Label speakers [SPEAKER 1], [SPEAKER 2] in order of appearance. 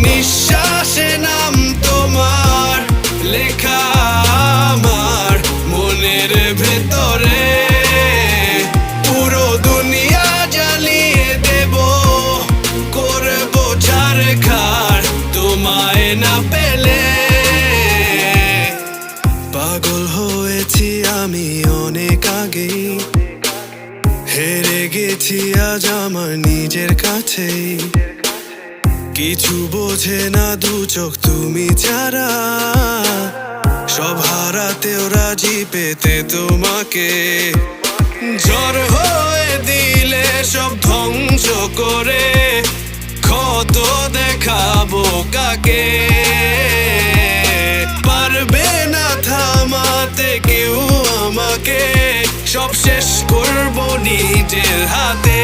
[SPEAKER 1] নিঃশ্বাসে নাম তোমার লেখা আমার মনের ভেতরে। পুরো দুনিয়া জ্বালিয়ে দেব, করবো ছারখার তোমায় না পেলে। পাগল হয়েছি আমি অনেক আগেই, হেরে গেছি আজ আমার নিজের কাছেই। কিছু বোঝে না দু চোখ তুমি ছাড়া, সব হারাতেও রাজি পেতে তোমাকে। ঝড় হয়ে দিলে সব ধ্বংস করে ক্ষত দেখাবো কাকে। পারবে না থামাতে কেউ আমাকে, সব শেষ করবো নিজের হাতে।